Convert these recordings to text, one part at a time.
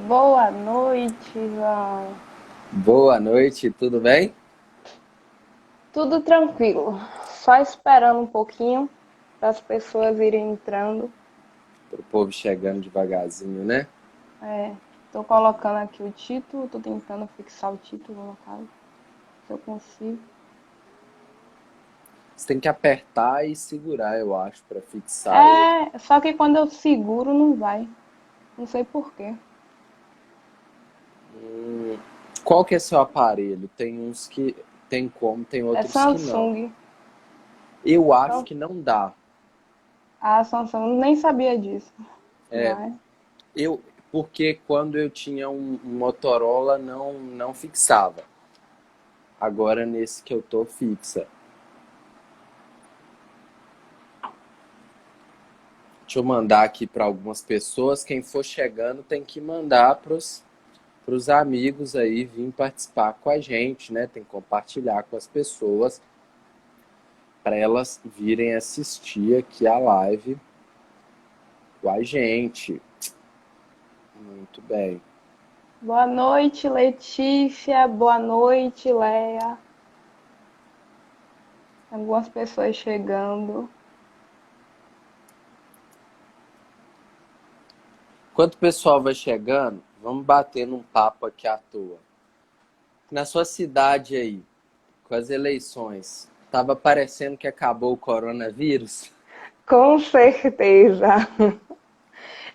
Boa noite, João. Boa noite, tudo bem? Tudo tranquilo. Só esperando um pouquinho para as pessoas irem entrando. Pro povo chegando devagarzinho, né? Tô colocando aqui o título, tô tentando fixar o título no caso, se eu consigo. Você tem que apertar e segurar, eu acho, pra fixar ele. Só que quando eu seguro não vai. Não sei por quê. Qual que é seu aparelho? Tem uns que tem como, tem É outros que não. Samsung. Eu acho Então, que não dá. a Samsung nem sabia disso. É, Mas eu porque quando eu tinha um Motorola não fixava. Agora nesse que eu tô fixa. Deixa eu mandar aqui para algumas pessoas. Quem for chegando tem que mandar pros amigos aí vir participar com a gente, né? Tem que compartilhar com as pessoas para elas virem assistir aqui a live com a gente. Muito bem. boa noite, Letícia. Boa noite, Leia. Algumas pessoas chegando. Enquanto o pessoal vai chegando, vamos bater num papo aqui à toa. Na sua cidade aí, com as eleições, tava parecendo que acabou o coronavírus? Com certeza.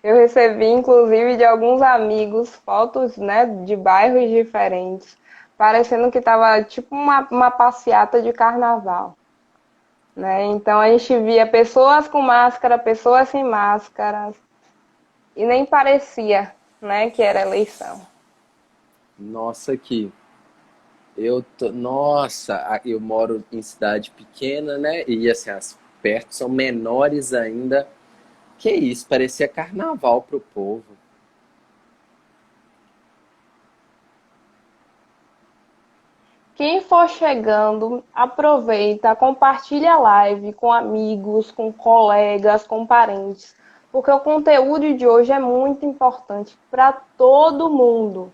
Eu recebi, inclusive, de alguns amigos fotos, né, de bairros diferentes, parecendo que estava tipo uma passeata de carnaval, né? Então a gente via pessoas com máscara, pessoas sem máscaras, e nem parecia, né, que era eleição. Nossa, aqui. Nossa, eu moro em cidade pequena, né? E assim, as perto são menores ainda. Que isso, parecia carnaval pro povo. Quem for chegando, aproveita, compartilha a live com amigos, com colegas, com parentes, porque o conteúdo de hoje é muito importante para todo mundo.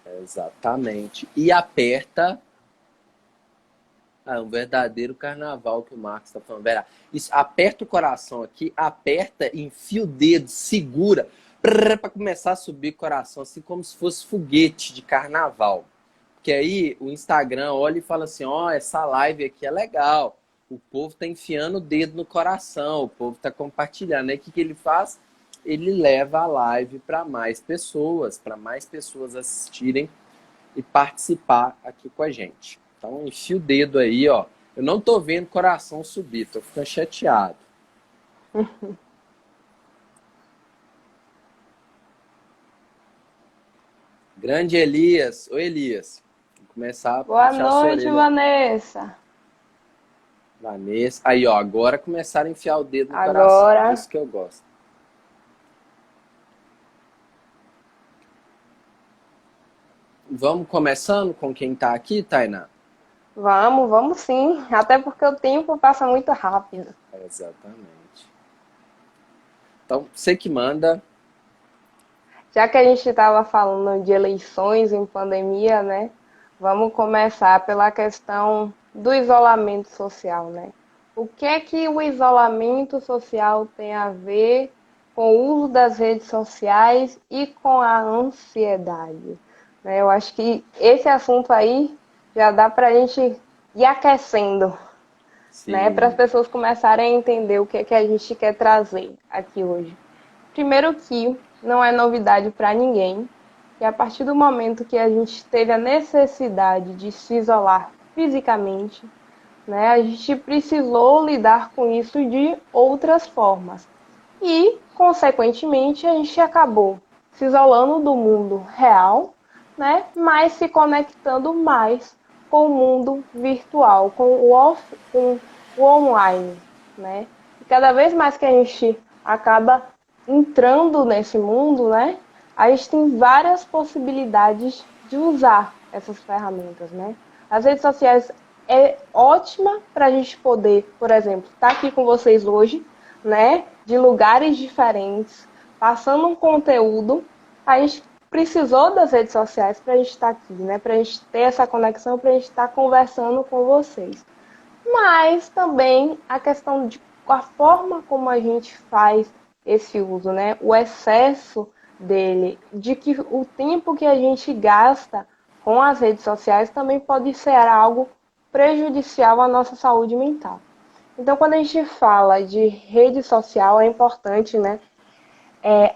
Exatamente. E aperta. Ah, um verdadeiro carnaval que o Marcos está falando. Vera, isso, aperta o coração aqui, aperta, enfia o dedo, segura, para começar a subir o coração, assim como se fosse foguete de carnaval. Porque aí o Instagram olha e fala assim: ó, oh, essa live aqui é legal. O povo tá enfiando o dedo no coração, o povo tá compartilhando. Aí o que, que ele faz? Ele leva a live para mais pessoas assistirem e participar aqui com a gente. Então, enfia o dedo aí, ó. Eu não tô vendo coração subir, tô ficando chateado. Grande Elias. Oi, Elias. Vou começar a Boa puxar a sua noite, orelha. Vanessa. Vanessa. Aí, ó, agora começaram a enfiar o dedo no coração. Agora Isso que eu gosto. Vamos começando com quem tá aqui, Tainá? vamos sim, até porque o tempo passa muito rápido. Exatamente. Então, você que manda. Já que a gente estava falando de eleições em pandemia, né? Vamos começar pela questão do isolamento social, né? O que é que o isolamento social tem a ver com o uso das redes sociais e com a ansiedade? Né? Eu acho que esse assunto aí já dá para a gente ir aquecendo, né? Para as Sim. pessoas começarem a entender o que é que a gente quer trazer aqui hoje. Primeiro que não é novidade para ninguém, que a partir do momento que a gente teve a necessidade de se isolar fisicamente, né, a gente precisou lidar com isso de outras formas. E, consequentemente, a gente acabou se isolando do mundo real, né, mas se conectando mais com o mundo virtual, com o online, né? E cada vez mais que a gente acaba entrando nesse mundo, né, a gente tem várias possibilidades de usar essas ferramentas, né? As redes sociais é ótima para a gente poder, por exemplo, estar aqui com vocês hoje, né, de lugares diferentes, passando um conteúdo, A gente precisou das redes sociais para a gente estar aqui, né? Para a gente ter essa conexão, para a gente estar conversando com vocês. Mas também a questão de a forma como a gente faz esse uso, né? O excesso dele, de que o tempo que a gente gasta com as redes sociais também pode ser algo prejudicial à nossa saúde mental. Então, quando a gente fala de rede social, é importante, né,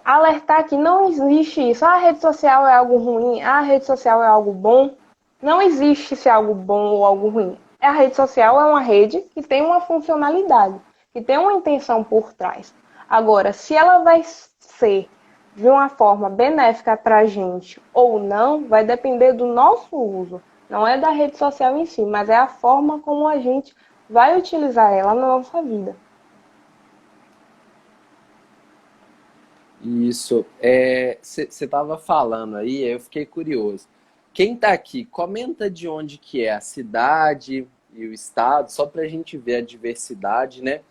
alertar que não existe isso. A rede social é algo ruim, a rede social é algo bom. Não existe se é algo bom ou algo ruim. A rede social é uma rede que tem uma funcionalidade, que tem uma intenção por trás. Agora, se ela vai ser de uma forma benéfica para a gente ou não, vai depender do nosso uso. Não é da rede social em si, mas é a forma como a gente vai utilizar ela na nossa vida. Isso. Você estava falando aí, eu fiquei curioso. Quem está aqui, comenta de onde que é a cidade e o estado, só para a gente ver a diversidade, né?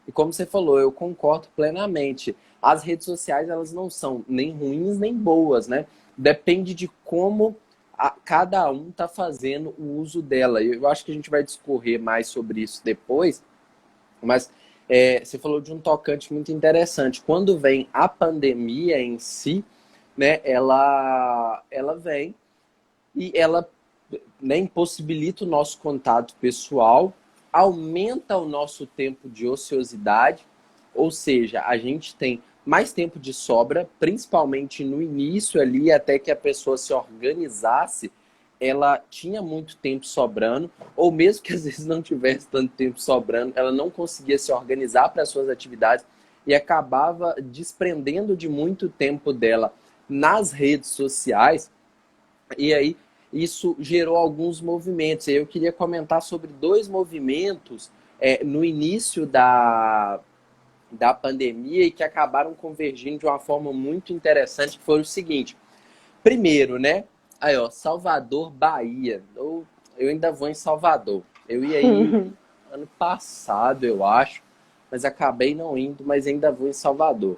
E como você falou, eu concordo plenamente. As redes sociais, elas não são nem ruins nem boas, né? Depende de como cada um está fazendo o uso dela. Eu acho que a gente vai discorrer mais sobre isso depois, mas você falou de um tocante muito interessante. Quando vem a pandemia em si, né, ela vem e ela, né, impossibilita o nosso contato pessoal, aumenta o nosso tempo de ociosidade, ou seja, a gente tem mais tempo de sobra, principalmente no início ali, até que a pessoa se organizasse, ela tinha muito tempo sobrando, ou mesmo que às vezes não tivesse tanto tempo sobrando, ela não conseguia se organizar para as suas atividades e acabava desprendendo de muito tempo dela nas redes sociais. E aí isso gerou alguns movimentos. Eu queria comentar sobre dois movimentos no início da pandemia e que acabaram convergindo de uma forma muito interessante, que foi o seguinte. Primeiro, né? Aí, ó, Salvador, Bahia. Eu ainda vou em Salvador. Eu ia ir ano passado, eu acho, mas acabei não indo, mas ainda vou em Salvador.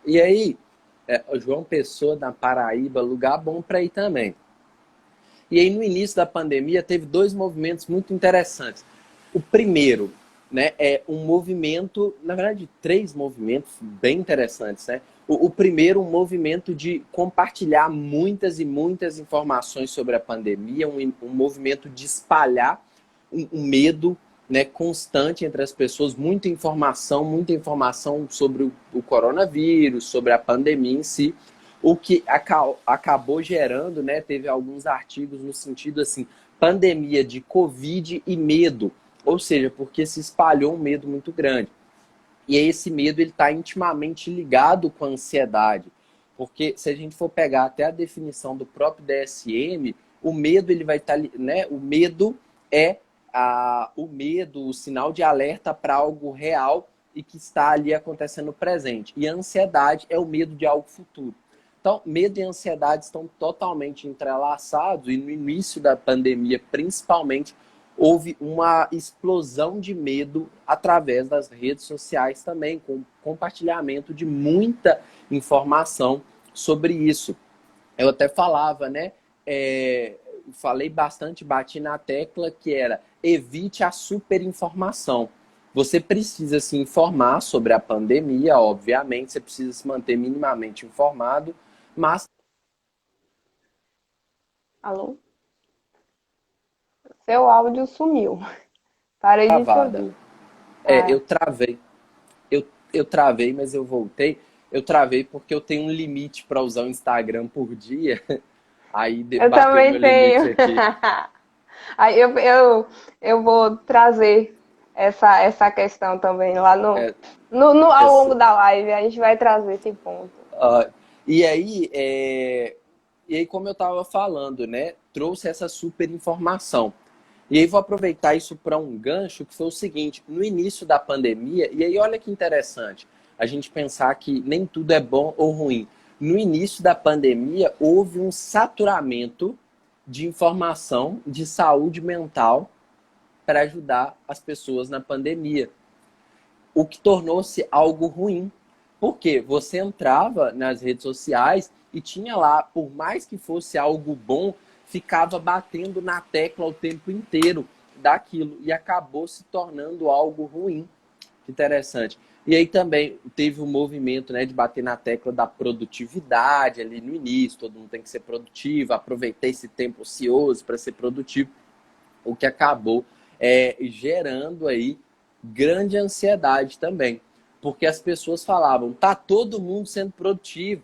E aí, João Pessoa, na Paraíba, lugar bom para ir também. E aí, no início da pandemia, teve dois movimentos muito interessantes. O primeiro, né, é um movimento, na verdade, três movimentos bem interessantes, né? O primeiro, um movimento de compartilhar muitas e muitas informações sobre a pandemia, um movimento de espalhar um medo, né, constante entre as pessoas, muita informação sobre o coronavírus, sobre a pandemia em si, o que acabou gerando, né, teve alguns artigos no sentido assim, pandemia de Covid e medo, ou seja, porque se espalhou um medo muito grande. E esse medo ele está intimamente ligado com a ansiedade, porque se a gente for pegar até a definição do próprio DSM, o medo ele vai estar, né? O medo é o medo, o sinal de alerta para algo real e que está ali acontecendo presente. E a ansiedade é o medo de algo futuro. Então, medo e ansiedade estão totalmente entrelaçados e no início da pandemia, principalmente, houve uma explosão de medo através das redes sociais também, com compartilhamento de muita informação sobre isso. Eu até falava, né? Falei bastante, bati na tecla que era evite a superinformação. Você precisa se informar sobre a pandemia, obviamente, você precisa se manter minimamente informado, mas Alô? Seu áudio sumiu. Parei de te travada. ouvir. Ah, Eu travei. Eu travei, mas eu voltei. Eu travei porque eu tenho um limite para usar o Instagram por dia. Aí eu bateu também meu limite tenho. aqui. Aí eu vou trazer essa questão também lá É, ao longo essa, da live. A gente vai trazer esse ponto. uh, e aí, como eu estava falando, né? Trouxe essa super informação. E aí vou aproveitar isso para um gancho que foi o seguinte, no início da pandemia, e aí olha que interessante, a gente pensar que nem tudo é bom ou ruim. No início da pandemia, houve um saturamento de informação de saúde mental para ajudar as pessoas na pandemia, o que tornou-se algo ruim. Porque você entrava nas redes sociais e tinha lá, por mais que fosse algo bom, ficava batendo na tecla o tempo inteiro daquilo e acabou se tornando algo ruim. Interessante. E aí também teve um movimento, né, de bater na tecla da produtividade ali no início, todo mundo tem que ser produtivo, aproveitar esse tempo ocioso para ser produtivo, o que acabou gerando aí grande ansiedade também, porque as pessoas falavam, tá todo mundo sendo produtivo,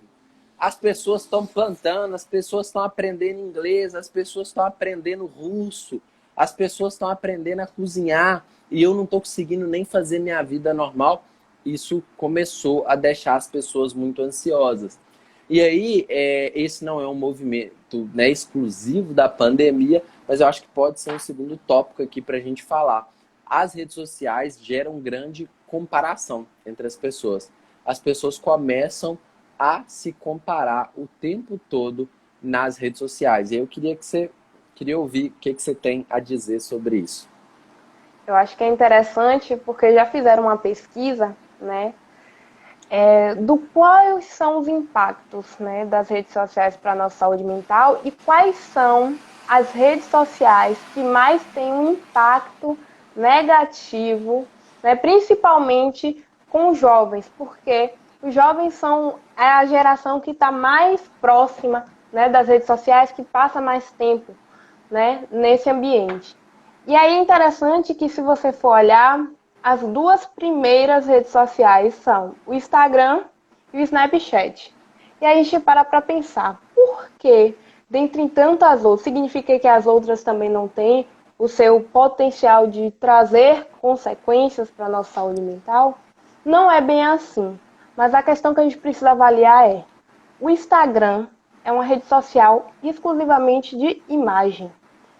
as pessoas estão plantando, as pessoas estão aprendendo inglês, as pessoas estão aprendendo russo, as pessoas estão aprendendo a cozinhar e eu não estou conseguindo nem fazer minha vida normal. Isso começou a deixar as pessoas muito ansiosas. E aí, esse não é um movimento, né, exclusivo da pandemia, mas eu acho que pode ser um segundo tópico aqui para a gente falar. As redes sociais geram grande comparação entre as pessoas. As pessoas começam a se comparar o tempo todo nas redes sociais. E eu queria ouvir o que você tem a dizer sobre isso. Eu acho que é interessante porque já fizeram uma pesquisa, né, do quais são os impactos, né, das redes sociais para a nossa saúde mental e quais são as redes sociais que mais têm um impacto negativo, né, principalmente com os jovens, porque os jovens são a geração que está mais próxima, né, das redes sociais, que passa mais tempo, né, nesse ambiente. E aí é interessante que, se você for olhar, as duas primeiras redes sociais são o Instagram e o Snapchat. E aí a gente para pensar, por que, dentre tantas outras, significa que as outras também não têm o seu potencial de trazer consequências para a nossa saúde mental? Não é bem assim. Mas a questão que a gente precisa avaliar é: o Instagram é uma rede social exclusivamente de imagem.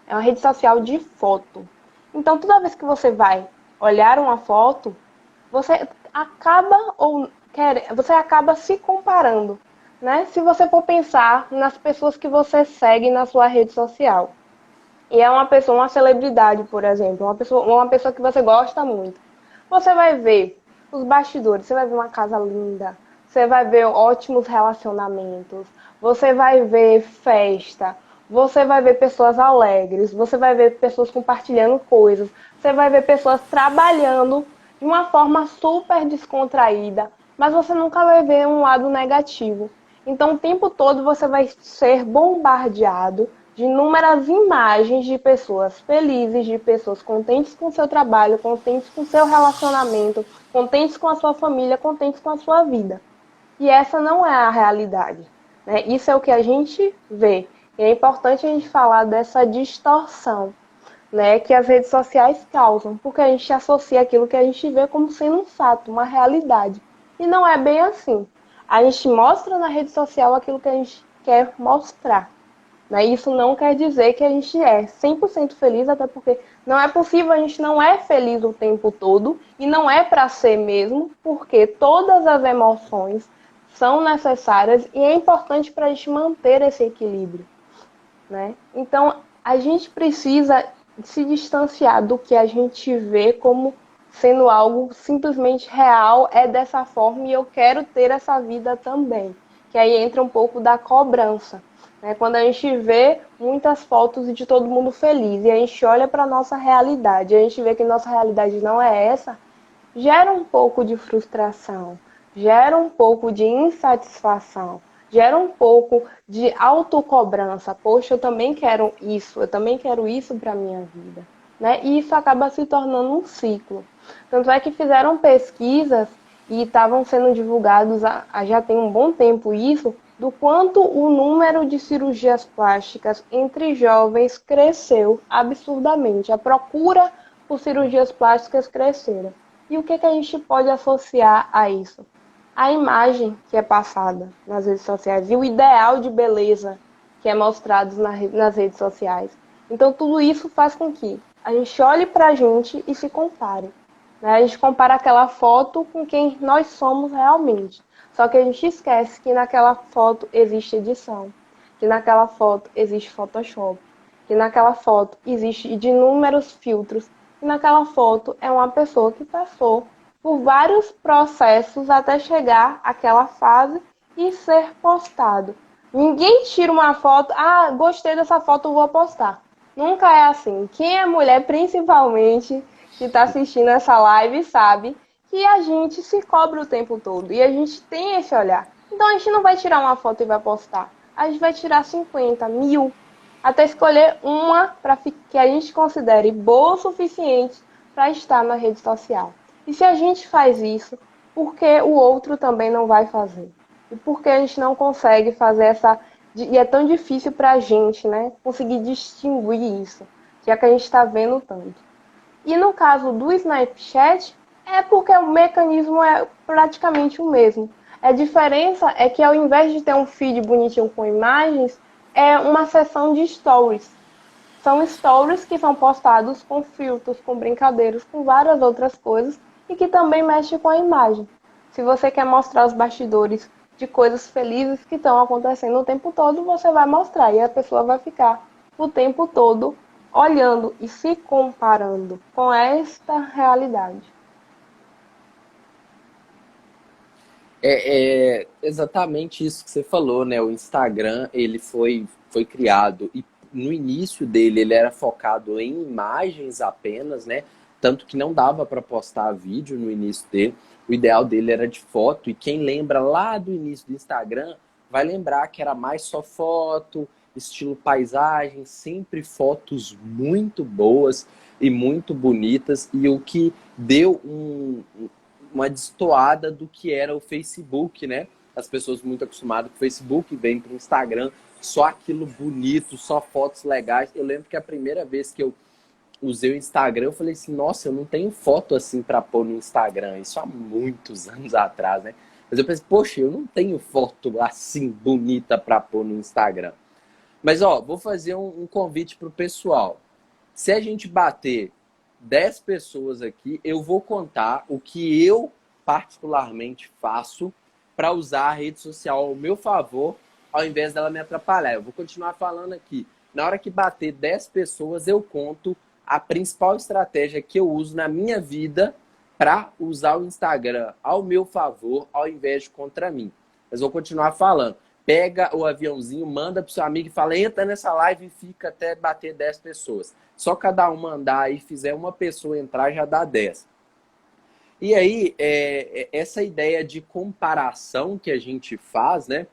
É uma rede social de foto. Então, toda vez que você vai olhar uma foto, você você acaba se comparando, né? Se você for pensar nas pessoas que você segue na sua rede social. E é uma pessoa, uma celebridade, por exemplo, uma pessoa que você gosta muito. Você vai ver os bastidores, você vai ver uma casa linda, você vai ver ótimos relacionamentos, você vai ver festa, você vai ver pessoas alegres, você vai ver pessoas compartilhando coisas, você vai ver pessoas trabalhando de uma forma super descontraída, mas você nunca vai ver um lado negativo. Então, o tempo todo você vai ser bombardeado de inúmeras imagens de pessoas felizes, de pessoas contentes com o seu trabalho, contentes com o seu relacionamento, contentes com a sua família, contentes com a sua vida. E essa não é a realidade, né? Isso é o que a gente vê. E é importante a gente falar dessa distorção, né, que as redes sociais causam, porque a gente associa aquilo que a gente vê como sendo um fato, uma realidade. E não é bem assim. A gente mostra na rede social aquilo que a gente quer mostrar. Né? Isso não quer dizer que a gente é 100% feliz, até porque não é possível, a gente não é feliz o tempo todo, e não é para ser mesmo, porque todas as emoções são necessárias e é importante para a gente manter esse equilíbrio. Né? Então, a gente precisa se distanciar do que a gente vê como sendo algo simplesmente real, é dessa forma e eu quero ter essa vida também. Que aí entra um pouco da cobrança. Né? Quando a gente vê muitas fotos de todo mundo feliz e a gente olha para a nossa realidade, a gente vê que nossa realidade não é essa, gera um pouco de frustração, gera um pouco de insatisfação, gera um pouco de autocobrança. Poxa, eu também quero isso para a minha vida. Né? E isso acaba se tornando um ciclo. Tanto é que fizeram pesquisas e estavam sendo divulgados, já tem um bom tempo isso, do quanto o número de cirurgias plásticas entre jovens cresceu absurdamente. A procura por cirurgias plásticas cresceram. E o que a gente pode associar a isso? A imagem que é passada nas redes sociais e o ideal de beleza que é mostrado nas redes sociais. Então, tudo isso faz com que a gente olhe para a gente e se compare. Né? A gente compara aquela foto com quem nós somos realmente. Só que a gente esquece que naquela foto existe edição, que naquela foto existe Photoshop, que naquela foto existe de inúmeros filtros, e naquela foto é uma pessoa que passou por vários processos até chegar àquela fase e ser postado. Ninguém tira uma foto, ah, gostei dessa foto, vou postar. Nunca é assim. Quem é mulher, principalmente, que está assistindo essa live, sabe que a gente se cobra o tempo todo e a gente tem esse olhar. Então a gente não vai tirar uma foto e vai postar. A gente vai tirar 50, 1000, até escolher uma para que a gente considere boa o suficiente para estar na rede social. E se a gente faz isso, por que o outro também não vai fazer? E por que a gente não consegue fazer essa. E é tão difícil para a gente, né? Conseguir distinguir isso, já que a gente está vendo tanto. E no caso do Snapchat, é porque o mecanismo é praticamente o mesmo. A diferença é que ao invés de ter um feed bonitinho com imagens, é uma seção de stories. São stories que são postados com filtros, com brincadeiras, com várias outras coisas e que também mexe com a imagem. Se você quer mostrar os bastidores de coisas felizes que estão acontecendo o tempo todo, você vai mostrar e a pessoa vai ficar o tempo todo olhando e se comparando com esta realidade. É exatamente isso que você falou, né? O Instagram, ele foi criado e no início dele ele era focado em imagens apenas, né? Tanto que não dava para postar vídeo no início dele. O ideal dele era de foto e quem lembra lá do início do Instagram vai lembrar que era mais só foto, estilo paisagem, sempre fotos muito boas e muito bonitas e o que deu uma destoada do que era o Facebook, né? As pessoas muito acostumadas com o Facebook vêm para o Instagram, só aquilo bonito, só fotos legais. Eu lembro que a primeira vez que eu usei o Instagram, eu falei assim, nossa, eu não tenho foto assim para pôr no Instagram. Isso há muitos anos atrás, né? Mas eu pensei, poxa, eu não tenho foto assim bonita para pôr no Instagram. Mas, ó, vou fazer um convite pro pessoal. Se a gente bater 10 pessoas aqui, eu vou contar o que eu particularmente faço para usar a rede social ao meu favor, ao invés dela me atrapalhar. Eu vou continuar falando aqui. Na hora que bater 10 pessoas, eu conto a principal estratégia que eu uso na minha vida para usar o Instagram ao meu favor, ao invés de contra mim. Mas vou continuar falando. Pega o aviãozinho, manda pro seu amigo e fala, entra nessa live e fica até bater 10 pessoas. Só cada um mandar e fizer uma pessoa entrar, já dá 10. E aí, essa ideia de comparação que a gente faz, né,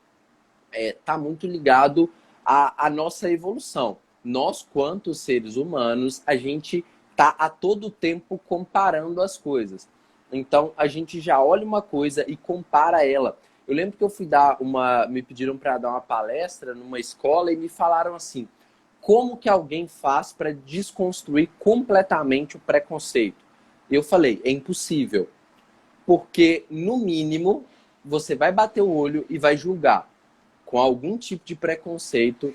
tá muito ligado à nossa evolução. Nós, quanto seres humanos, a gente tá a todo tempo comparando as coisas. Então, a gente já olha uma coisa e compara ela. Eu lembro que eu fui me pediram para dar uma palestra numa escola e me falaram assim: como que alguém faz para desconstruir completamente o preconceito? Eu falei, é impossível, porque no mínimo você vai bater o olho e vai julgar com algum tipo de preconceito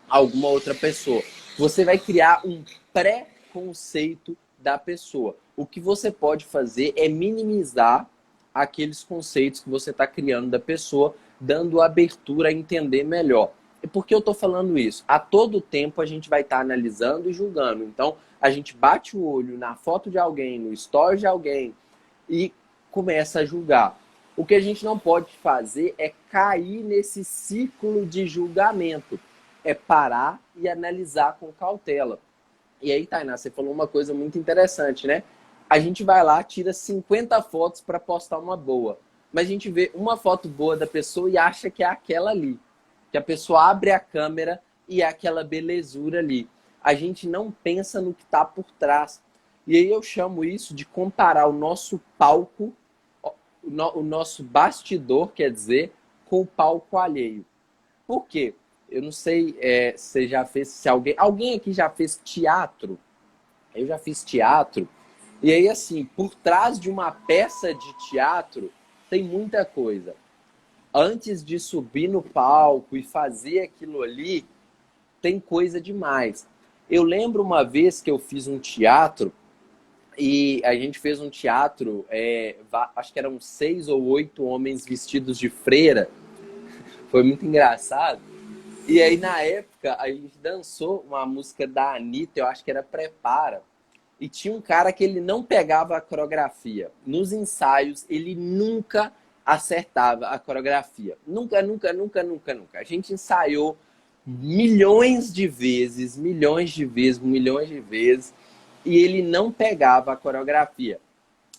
alguma outra pessoa. Você vai criar um preconceito da pessoa. O que você pode fazer é minimizar aqueles conceitos que você está criando da pessoa, dando abertura a entender melhor. E por que eu estou falando isso? A todo tempo a gente vai estar analisando e julgando. Então, a gente bate o olho na foto de alguém, no story de alguém e começa a julgar. O que a gente não pode fazer é cair nesse ciclo de julgamento. É parar e analisar com cautela. E aí, Tainá, você falou uma coisa muito interessante, né? A gente vai lá, tira 50 fotos para postar uma boa. Mas a gente vê uma foto boa da pessoa e acha que é aquela ali. Que a pessoa abre a câmera e é aquela belezura ali. A gente não pensa no que está por trás. E aí eu chamo isso de comparar o nosso palco, o nosso bastidor, quer dizer, com o palco alheio. Por quê? Eu não sei se você já fez, se alguém aqui já fez teatro. Eu já fiz teatro. E aí, assim, por trás de uma peça de teatro tem muita coisa. Antes de subir no palco e fazer aquilo ali, tem coisa demais. Eu lembro uma vez que eu fiz um teatro e a gente fez um teatro, acho que eram 6 ou 8 homens vestidos de freira. Foi muito engraçado. E aí, na época, a gente dançou uma música da Anitta, eu acho que era Prepara. E tinha um cara que ele não pegava a coreografia. Nos ensaios, ele nunca acertava a coreografia. Nunca, nunca, nunca, nunca, nunca. A gente ensaiou milhões de vezes, milhões de vezes, milhões de vezes, e ele não pegava a coreografia.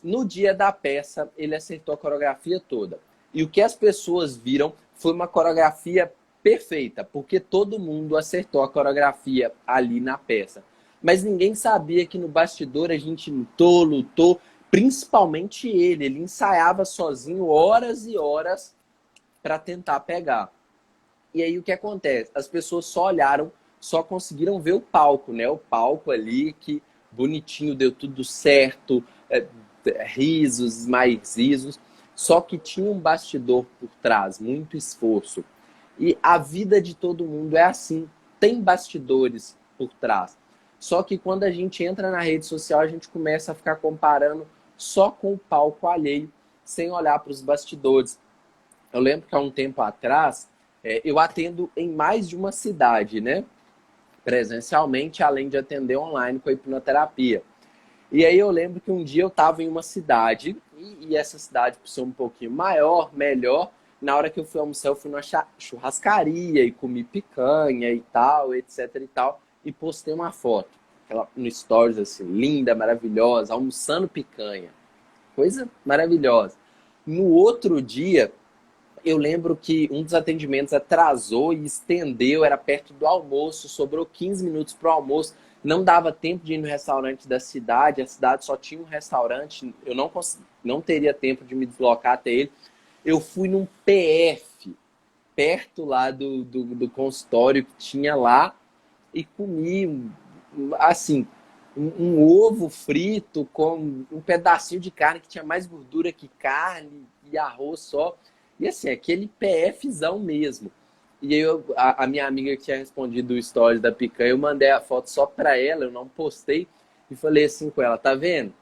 No dia da peça, ele acertou a coreografia toda. E o que as pessoas viram foi uma coreografia perfeita, porque todo mundo acertou a coreografia ali na peça. Mas ninguém sabia que no bastidor a gente lutou, lutou, principalmente ele. Ele ensaiava sozinho horas e horas para tentar pegar. E aí o que acontece? As pessoas só olharam, só conseguiram ver o palco, né? O palco ali que bonitinho, deu tudo certo, risos, mais risos. Só que tinha um bastidor por trás, muito esforço. E a vida de todo mundo é assim, tem bastidores por trás. Só que quando a gente entra na rede social, a gente começa a ficar comparando só com o palco alheio, sem olhar para os bastidores. Eu lembro que há um tempo atrás, eu atendo em mais de uma cidade, né? Presencialmente, além de atender online com a hipnoterapia. E aí eu lembro que um dia eu estava em uma cidade, e essa cidade, por ser um pouquinho maior, melhor, na hora que eu fui almoçar, eu fui numa churrascaria e comi picanha e tal, etc e tal, e postei uma foto, no stories assim, linda, maravilhosa, almoçando picanha. Coisa maravilhosa. No outro dia, eu lembro que um dos atendimentos atrasou e estendeu, era perto do almoço, sobrou 15 minutos para o almoço, não dava tempo de ir no restaurante da cidade, a cidade só tinha um restaurante, eu não teria tempo de me deslocar até ele. Eu fui num PF, perto lá do consultório que tinha lá, e comi, assim, um ovo frito com um pedacinho de carne que tinha mais gordura que carne e arroz só. E assim, aquele PFzão mesmo. E aí a minha amiga que tinha respondido o story da picanha, eu mandei a foto só pra ela, eu não postei, e falei assim com ela, tá vendo?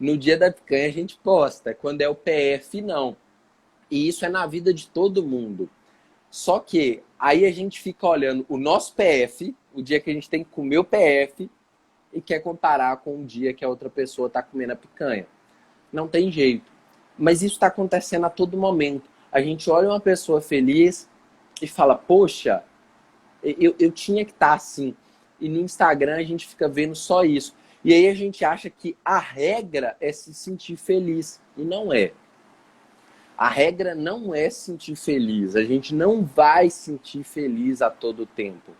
No dia da picanha a gente posta, quando é o PF não. E isso é na vida de todo mundo. Só que aí a gente fica olhando o nosso PF, o dia que a gente tem que comer o PF, e quer comparar com o dia que a outra pessoa está comendo a picanha. Não tem jeito. Mas isso está acontecendo a todo momento. A gente olha uma pessoa feliz e fala, poxa, eu tinha que estar assim. E no Instagram a gente fica vendo só isso. E aí a gente acha que a regra é se sentir feliz. E não é. A regra não é sentir feliz. A gente não vai sentir feliz a todo tempo,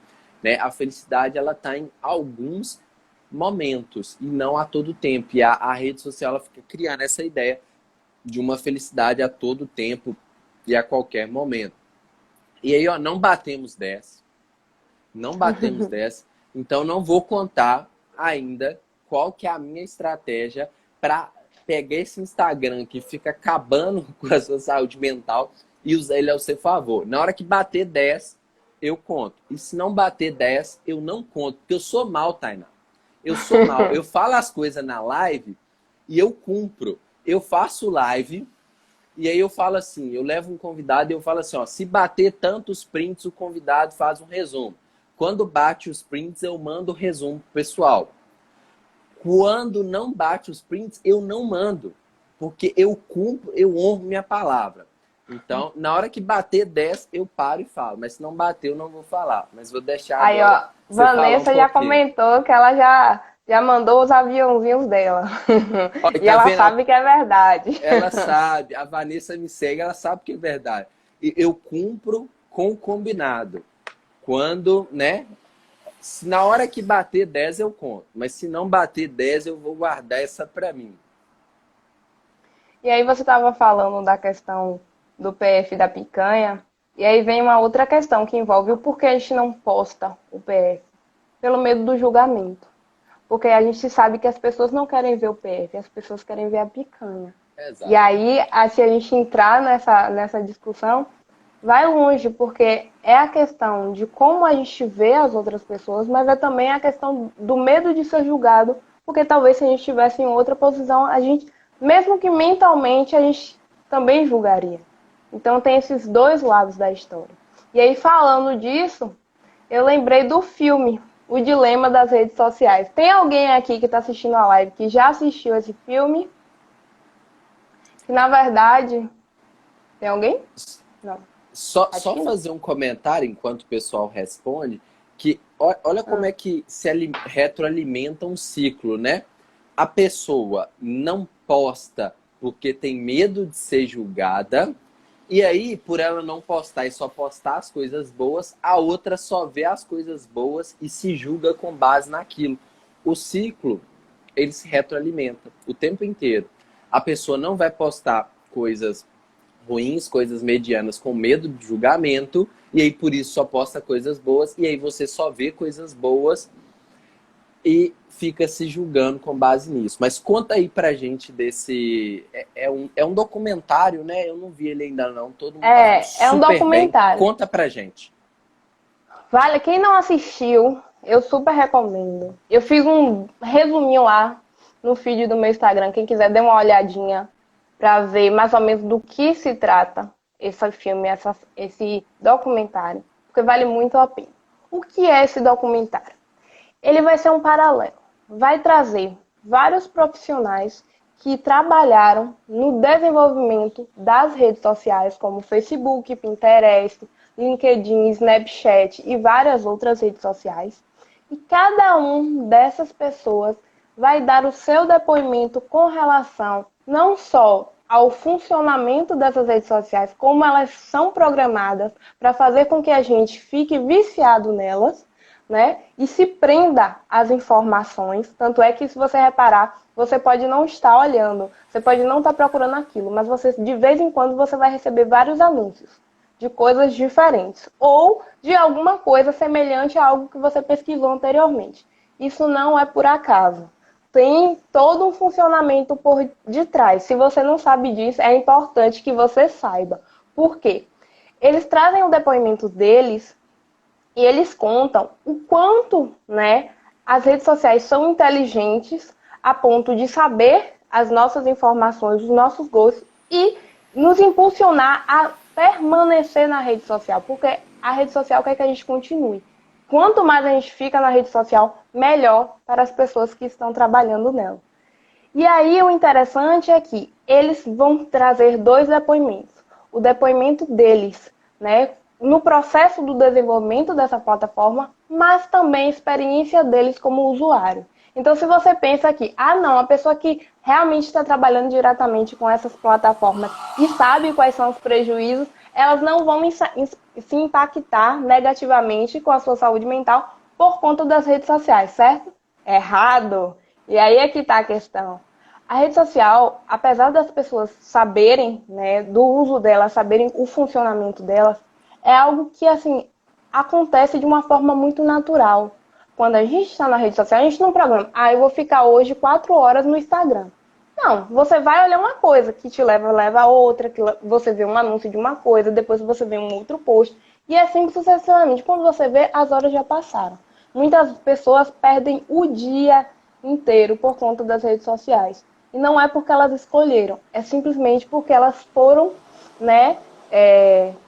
né? A felicidade ela está em alguns momentos e não a todo tempo. E a rede social ela fica criando essa ideia de uma felicidade a todo tempo e a qualquer momento. E aí, ó, não batemos 10. Não batemos 10. Então, não vou contar ainda qual que é a minha estratégia para pegar esse Instagram que fica acabando com a sua saúde mental e usar ele ao seu favor. Na hora que bater 10, eu conto. E se não bater 10, eu não conto. Porque eu sou mal, Tainá. Eu sou mal. Eu falo as coisas na live e eu cumpro. Eu faço live e aí eu falo assim, eu levo um convidado e eu falo assim, ó, se bater tantos prints, o convidado faz um resumo. Quando bate os prints, eu mando o resumo pro pessoal. Quando não bate os prints, eu não mando. Porque eu cumpro, eu honro minha palavra. Então, na hora que bater 10, eu paro e falo. Mas se não bater, eu não vou falar. Mas vou deixar Aí, agora ó, você falar um Vanessa já pouquinho. comentou que ela já mandou os aviãozinhos dela. Olha, E tá ela vendo? sabe que é verdade. Ela sabe, a Vanessa me segue, ela sabe que é verdade. E eu cumpro com o combinado. Quando, né? Na hora que bater 10 eu conto. Mas se não bater 10 eu vou guardar essa pra mim. E aí você estava falando da questão do PF da picanha, e aí vem uma outra questão que envolve o porquê a gente não posta o PF. Pelo medo do julgamento. Porque a gente sabe que as pessoas não querem ver o PF, as pessoas querem ver a picanha. E Exato. aí, se a gente entrar nessa discussão, vai longe, porque é a questão de como a gente vê as outras pessoas, mas é também a questão do medo de ser julgado, porque talvez se a gente estivesse em outra posição, a gente, mesmo que mentalmente, a gente também julgaria. Então tem esses dois lados da história. E aí, falando disso, eu lembrei do filme O Dilema das Redes Sociais. Tem alguém aqui que está assistindo a live que já assistiu esse filme? Que na verdade Tem alguém? Não. Só Acho que não. fazer um comentário enquanto o pessoal responde, que olha como é que se retroalimenta um ciclo, né? A pessoa não posta porque tem medo de ser julgada, e aí, por ela não postar e só postar as coisas boas, a outra só vê as coisas boas e se julga com base naquilo. O ciclo, ele se retroalimenta o tempo inteiro. A pessoa não vai postar coisas ruins, coisas medianas com medo de julgamento, e aí por isso só posta coisas boas, e aí você só vê coisas boas e fica se julgando com base nisso. Mas conta aí pra gente desse... É um documentário, né? Eu não vi ele ainda não, todo mundo tá falando É um super bem. documentário. Conta pra gente. Vale, quem não assistiu, eu super recomendo. Eu fiz um resuminho lá no feed do meu Instagram. Quem quiser, dê uma olhadinha para ver mais ou menos do que se trata esse filme, esse documentário, porque vale muito a pena. O que é esse documentário? Ele vai ser um paralelo. Vai trazer vários profissionais que trabalharam no desenvolvimento das redes sociais, como Facebook, Pinterest, LinkedIn, Snapchat e várias outras redes sociais. E cada um dessas pessoas vai dar o seu depoimento com relação não só ao funcionamento dessas redes sociais, como elas são programadas para fazer com que a gente fique viciado nelas, né? E se prenda às informações. Tanto é que, se você reparar, você pode não estar olhando, você pode não estar procurando aquilo, mas você, de vez em quando, você vai receber vários anúncios de coisas diferentes ou de alguma coisa semelhante a algo que você pesquisou anteriormente. Isso não é por acaso. Tem todo um funcionamento por detrás. Se você não sabe disso, é importante que você saiba. Por quê? Eles trazem o depoimento deles e eles contam o quanto, né, as redes sociais são inteligentes a ponto de saber as nossas informações, os nossos gostos e nos impulsionar a permanecer na rede social, porque a rede social quer que a gente continue. Quanto mais a gente fica na rede social, melhor para as pessoas que estão trabalhando nela. E aí o interessante é que eles vão trazer dois depoimentos. O depoimento deles, né, no processo do desenvolvimento dessa plataforma, mas também a experiência deles como usuário. Então, se você pensa que, não, a pessoa que realmente está trabalhando diretamente com essas plataformas e sabe quais são os prejuízos, elas não vão se impactar negativamente com a sua saúde mental por conta das redes sociais, certo? Errado! E aí é que está a questão. A rede social, apesar das pessoas saberem, né, do uso dela, saberem o funcionamento delas, é algo que, assim, acontece de uma forma muito natural. Quando a gente está na rede social, a gente não programa. Eu vou ficar hoje 4 horas no Instagram. Não, você vai olhar uma coisa que te leva a outra, que você vê um anúncio de uma coisa, depois você vê um outro post. E assim sucessivamente. Quando você vê, as horas já passaram. Muitas pessoas perdem o dia inteiro por conta das redes sociais. E não é porque elas escolheram, é simplesmente porque elas foram, né,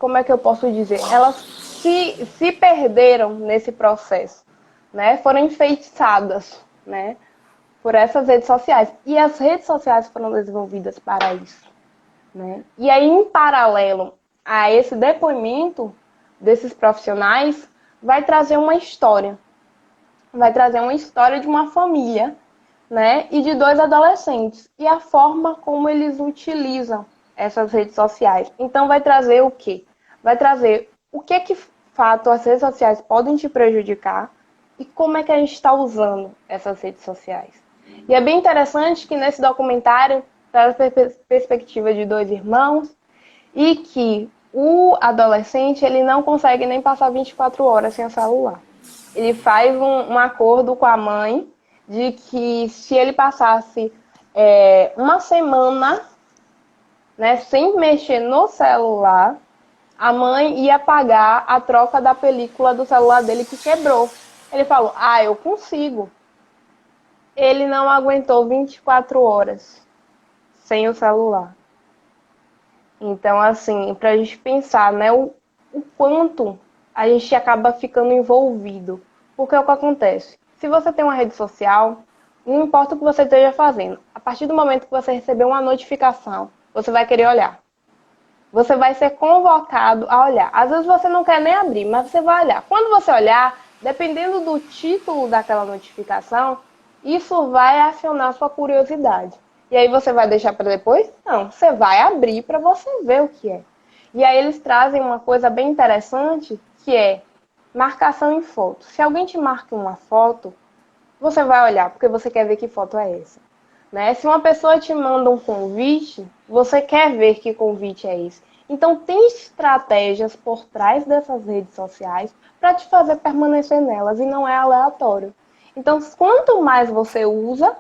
como é que eu posso dizer? Elas se perderam nesse processo, né? Foram enfeitiçadas, né, por essas redes sociais. E as redes sociais foram desenvolvidas para isso, né? E aí, em paralelo a esse depoimento desses profissionais, vai trazer uma história. Vai trazer uma história de uma família, né, e de 2 adolescentes. E a forma como eles utilizam essas redes sociais. Então, vai trazer o quê? Vai trazer o que de fato as redes sociais podem te prejudicar e como é que a gente está usando essas redes sociais. E é bem interessante que nesse documentário traz a perspectiva de 2 irmãos e que o adolescente ele não consegue nem passar 24 horas sem o celular. Ele faz um acordo com a mãe de que se ele passasse uma semana, né, sem mexer no celular, a mãe ia pagar a troca da película do celular dele que quebrou. Ele falou, eu consigo. Ele não aguentou 24 horas sem o celular. Então, assim, para a gente pensar, né, o quanto a gente acaba ficando envolvido. Porque é o que acontece. Se você tem uma rede social, não importa o que você esteja fazendo. A partir do momento que você receber uma notificação, você vai querer olhar. Você vai ser convocado a olhar. Às vezes você não quer nem abrir, mas você vai olhar. Quando você olhar, dependendo do título daquela notificação, isso vai acionar sua curiosidade. E aí você vai deixar para depois? Não, você vai abrir para você ver o que é. E aí eles trazem uma coisa bem interessante, que é marcação em foto. Se alguém te marca uma foto, você vai olhar, porque você quer ver que foto é essa. Né? Se uma pessoa te manda um convite, você quer ver que convite é esse. Então, tem estratégias por trás dessas redes sociais para te fazer permanecer nelas e não é aleatório. Então, quanto mais você usa,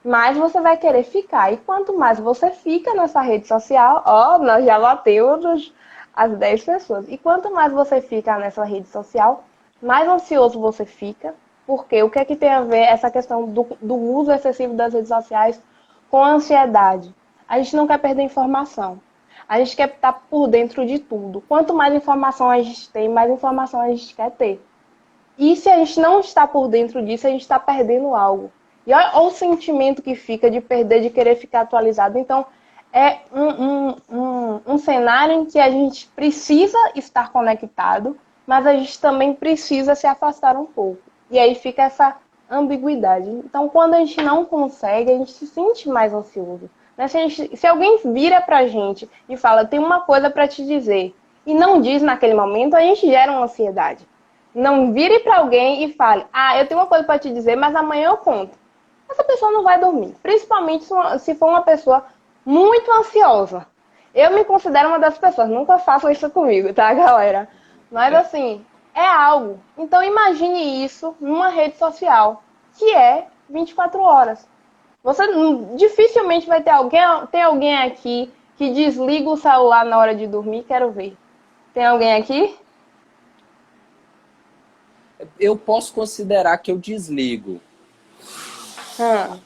mais você vai querer ficar. E quanto mais você fica nessa rede social, ó, nós já batemos as 10 pessoas. E quanto mais você fica nessa rede social, mais ansioso você fica. Porque o que é que tem a ver essa questão do uso excessivo das redes sociais com a ansiedade? A gente não quer perder informação. A gente quer estar por dentro de tudo. Quanto mais informação a gente tem, mais informação a gente quer ter. E se a gente não está por dentro disso, a gente está perdendo algo. E olha o sentimento que fica de perder, de querer ficar atualizado. Então, é um cenário em que a gente precisa estar conectado, mas a gente também precisa se afastar um pouco. E aí fica essa ambiguidade. Então, quando a gente não consegue, a gente se sente mais ansioso. Né? Se alguém vira pra gente e fala, tem uma coisa para te dizer, e não diz naquele momento, a gente gera uma ansiedade. Não vire para alguém e fale, eu tenho uma coisa para te dizer, mas amanhã eu conto. Essa pessoa não vai dormir. Principalmente se for uma pessoa muito ansiosa. Eu me considero uma das pessoas, nunca façam isso comigo, tá, galera? Mas assim, é algo. Então imagine isso numa rede social, que é 24 horas. Você dificilmente vai ter alguém aqui que desliga o celular na hora de dormir, quero ver. Tem alguém aqui? Eu posso considerar que eu desligo. Hum.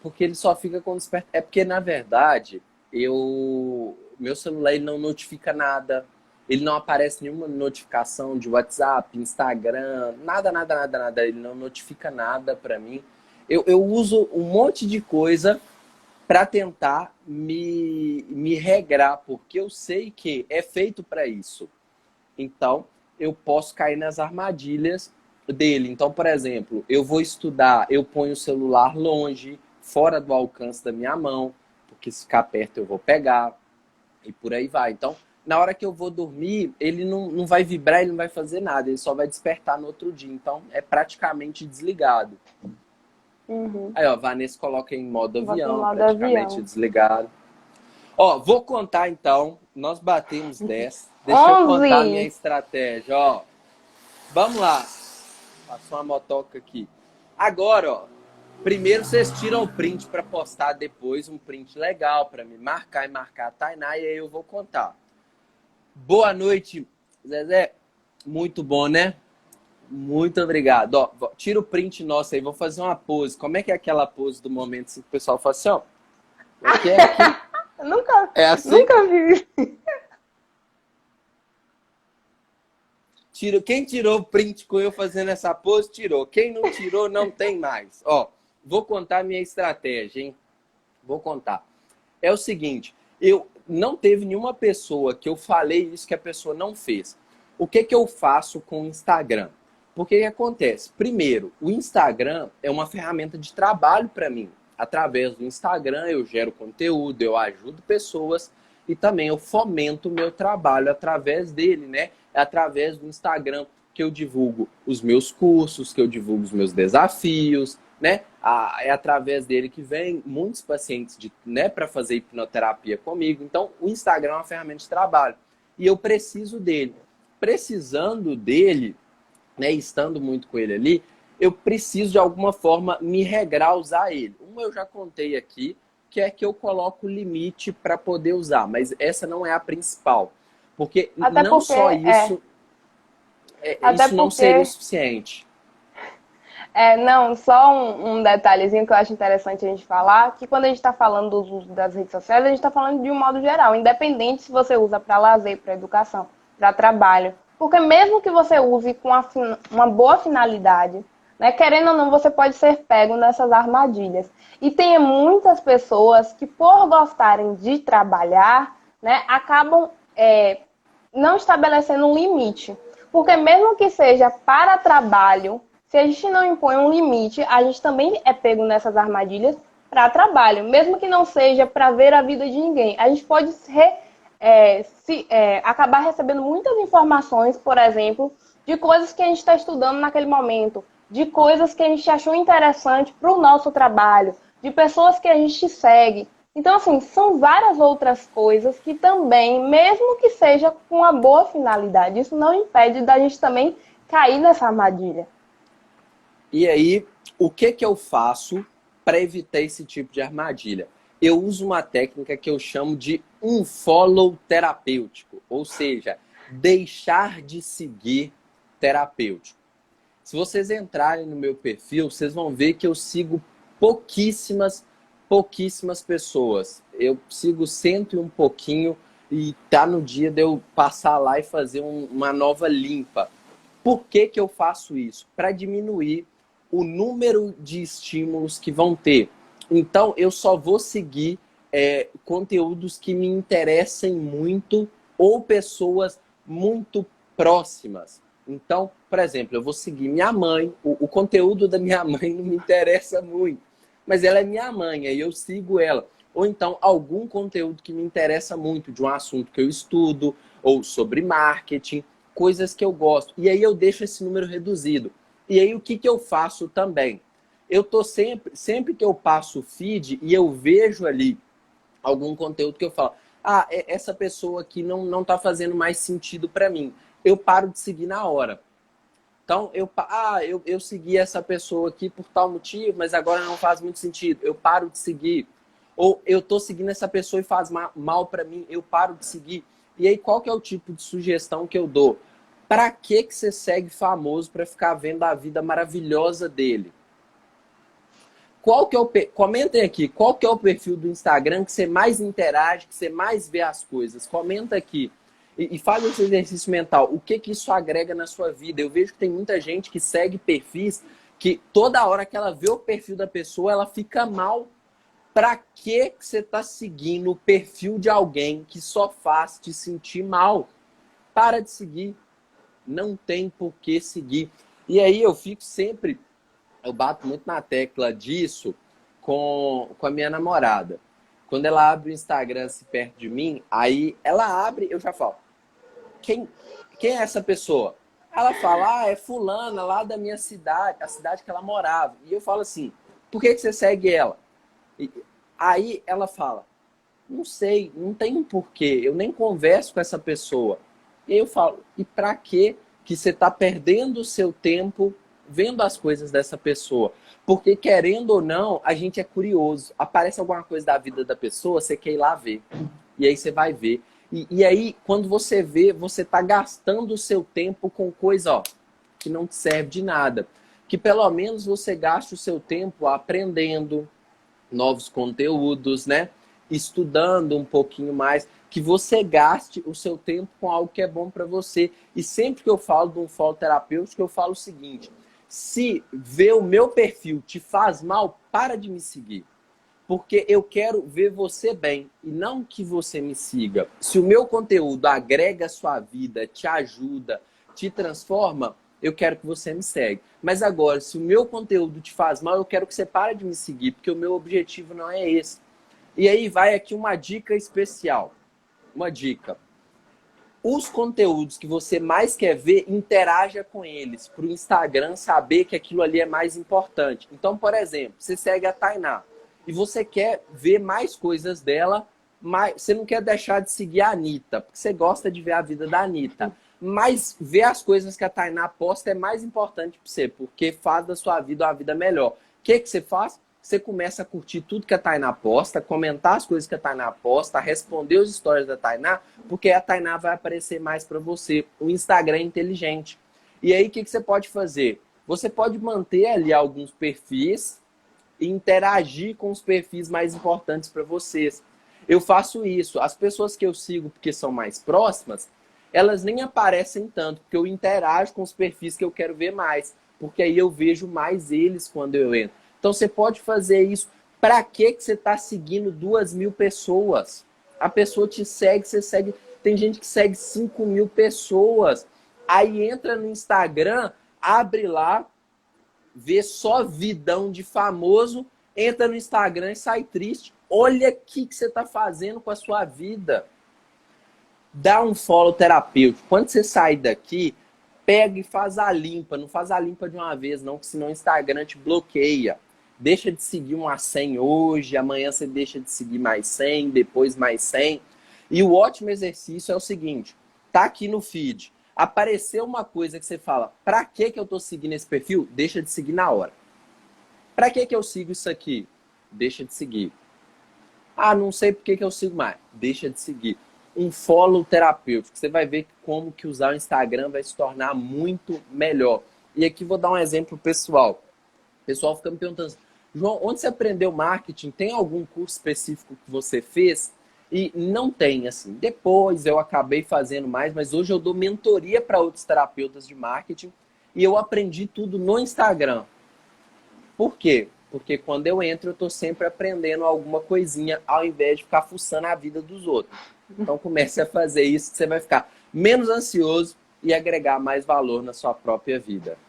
Porque ele só fica quando desperta. É porque, na verdade, meu celular ele não notifica nada. Ele não aparece nenhuma notificação de WhatsApp, Instagram, nada, nada, nada, nada. Ele não notifica nada para mim. Eu uso um monte de coisa para tentar me regrar, porque eu sei que é feito para isso. Então, eu posso cair nas armadilhas dele. Então, por exemplo, eu vou estudar, eu ponho o celular longe, fora do alcance da minha mão, porque se ficar perto eu vou pegar, e por aí vai. Então, na hora que eu vou dormir, ele não vai vibrar, ele não vai fazer nada, ele só vai despertar no outro dia. Então, é praticamente desligado. Uhum. Aí, ó, Vanessa coloca em modo avião, modo praticamente avião. desligado. Ó, vou contar então, nós batemos 10. Deixa eu contar a minha estratégia, ó. Vamos lá. Passou uma motoca aqui. Agora, ó. Primeiro vocês tiram o print para postar depois, um print legal para me marcar e marcar a Tainá, e aí eu vou contar. Boa noite, Zezé. Muito bom, né? Muito obrigado. Ó, tira o print nosso aí, vou fazer uma pose. Como é que é aquela pose do momento assim, que o pessoal fala assim, ó? Como é que é aqui? Nunca vi. Quem tirou o print com eu fazendo essa pose, tirou. Quem não tirou, não tem mais. Ó, vou contar a minha estratégia, hein? Vou contar. É o seguinte, não teve nenhuma pessoa que eu falei isso que a pessoa não fez. O que eu faço com o Instagram? Porque que acontece? Primeiro, o Instagram é uma ferramenta de trabalho para mim. Através do Instagram eu gero conteúdo, eu ajudo pessoas e também eu fomento o meu trabalho através dele, né? É através do Instagram que eu divulgo os meus cursos, que eu divulgo os meus desafios, né? É através dele que vem muitos pacientes para fazer hipnoterapia comigo. Então, o Instagram é uma ferramenta de trabalho. E eu preciso dele. Precisando dele, né, estando muito com ele ali, eu preciso de alguma forma me regrar a usar ele. Uma eu já contei aqui, que é que eu coloco limite para poder usar, mas essa não é a principal. Porque só isso, isso não seria o suficiente. Não, só um detalhezinho que eu acho interessante a gente falar, que quando a gente está falando do uso das redes sociais, a gente está falando de um modo geral, independente se você usa para lazer, para educação, para trabalho. Porque mesmo que você use com uma boa finalidade, né, querendo ou não, você pode ser pego nessas armadilhas. E tem muitas pessoas que, por gostarem de trabalhar, né, acabam não estabelecendo um limite. Porque mesmo que seja para trabalho, se a gente não impõe um limite, a gente também é pego nessas armadilhas para trabalho. Mesmo que não seja para ver a vida de ninguém. A gente pode acabar recebendo muitas informações, por exemplo, de coisas que a gente está estudando naquele momento, de coisas que a gente achou interessante para o nosso trabalho, de pessoas que a gente segue. Então, assim, são várias outras coisas que também, mesmo que seja com uma boa finalidade, isso não impede da gente também cair nessa armadilha. E aí, o que eu faço para evitar esse tipo de armadilha? Eu uso uma técnica que eu chamo de unfollow terapêutico, ou seja, deixar de seguir terapêutico. Se vocês entrarem no meu perfil, vocês vão ver que eu sigo pouquíssimas pessoas. Eu sigo 100 e um pouquinho e tá no dia de eu passar lá e fazer uma nova limpa. Por que eu faço isso? Para diminuir o número de estímulos que vão ter. Então, eu só vou seguir conteúdos que me interessem muito ou pessoas muito próximas. Então, por exemplo, eu vou seguir minha mãe. O conteúdo da minha mãe não me interessa muito, mas ela é minha mãe, aí eu sigo ela. Ou então, algum conteúdo que me interessa muito, de um assunto que eu estudo, ou sobre marketing, coisas que eu gosto. E aí eu deixo esse número reduzido. E aí o que eu faço também? Eu tô sempre que eu passo o feed e eu vejo ali algum conteúdo que eu falo, essa pessoa aqui não tá fazendo mais sentido para mim. Eu paro de seguir na hora. Então, eu segui essa pessoa aqui por tal motivo, mas agora não faz muito sentido. Eu paro de seguir. Ou eu tô seguindo essa pessoa e faz mal para mim, eu paro de seguir. E aí, qual que é o tipo de sugestão que eu dou? Para que você segue famoso para ficar vendo a vida maravilhosa dele? Comentem aqui, qual que é o perfil do Instagram que você mais interage, que você mais vê as coisas? Comenta aqui. E faz esse exercício mental. O que isso agrega na sua vida? Eu vejo que tem muita gente que segue perfis que toda hora que ela vê o perfil da pessoa, ela fica mal. Para que você está seguindo o perfil de alguém que só faz te sentir mal? Para de seguir. Não tem por que seguir. E aí eu bato muito na tecla disso com a minha namorada. Quando ela abre o Instagram assim, perto de mim, aí ela abre, eu já falo, quem é essa pessoa? Ela fala, é fulana lá da minha cidade, a cidade que ela morava. E eu falo assim, por que você segue ela? E aí ela fala, não sei, não tem um porquê, eu nem converso com essa pessoa. E aí eu falo, e pra que você está perdendo o seu tempo vendo as coisas dessa pessoa? Porque querendo ou não, a gente é curioso. Aparece alguma coisa da vida da pessoa, você quer ir lá ver. E aí você vai ver. E aí, quando você vê, você está gastando o seu tempo com coisa que não te serve de nada. Que pelo menos você gaste o seu tempo aprendendo novos conteúdos, né? Estudando um pouquinho mais, que você gaste o seu tempo com algo que é bom para você. E sempre que eu falo de um follow terapêutico, eu falo o seguinte, se ver o meu perfil te faz mal, para de me seguir. Porque eu quero ver você bem e não que você me siga. Se o meu conteúdo agrega a sua vida, te ajuda, te transforma, eu quero que você me segue. Mas agora, se o meu conteúdo te faz mal, eu quero que você pare de me seguir, porque o meu objetivo não é esse. E aí vai aqui uma dica especial. Uma dica. Os conteúdos que você mais quer ver, interaja com eles, para o Instagram saber que aquilo ali é mais importante. Então, por exemplo, você segue a Tainá e você quer ver mais coisas dela, mas você não quer deixar de seguir a Anitta, porque você gosta de ver a vida da Anitta. Mas ver as coisas que a Tainá posta é mais importante para você, porque faz da sua vida uma vida melhor. O que você faz? Você começa a curtir tudo que a Tainá posta, comentar as coisas que a Tainá posta, responder os stories da Tainá, porque a Tainá vai aparecer mais para você. O Instagram é inteligente. E aí, o que você pode fazer? Você pode manter ali alguns perfis e interagir com os perfis mais importantes para vocês. Eu faço isso. As pessoas que eu sigo porque são mais próximas, elas nem aparecem tanto, porque eu interajo com os perfis que eu quero ver mais, porque aí eu vejo mais eles quando eu entro. Então você pode fazer isso. Para que você está seguindo 2.000 pessoas? A pessoa te segue, você segue. Tem gente que segue 5.000 pessoas. Aí entra no Instagram, abre lá, vê só vidão de famoso, entra no Instagram e sai triste. Olha o que você está fazendo com a sua vida. Dá um follow terapêutico. Quando você sair daqui, pega e faz a limpa. Não faz a limpa de uma vez, não, que senão o Instagram te bloqueia. Deixa de seguir umas 100 hoje, amanhã você deixa de seguir mais 100, depois mais 100. E o ótimo exercício é o seguinte, tá aqui no feed, apareceu uma coisa que você fala, pra que eu tô seguindo esse perfil? Deixa de seguir na hora. Pra que eu sigo isso aqui? Deixa de seguir. Ah, não sei por que eu sigo mais. Deixa de seguir. Um follow terapêutico. Você vai ver como que usar o Instagram vai se tornar muito melhor. E aqui vou dar um exemplo pessoal. O pessoal fica me perguntando, João, onde você aprendeu marketing? Tem algum curso específico que você fez? E não tem, assim. Depois eu acabei fazendo mais, mas hoje eu dou mentoria para outros terapeutas de marketing e eu aprendi tudo no Instagram. Por quê? Porque quando eu entro, eu estou sempre aprendendo alguma coisinha, ao invés de ficar fuçando a vida dos outros. Então comece a fazer isso, que você vai ficar menos ansioso e agregar mais valor na sua própria vida.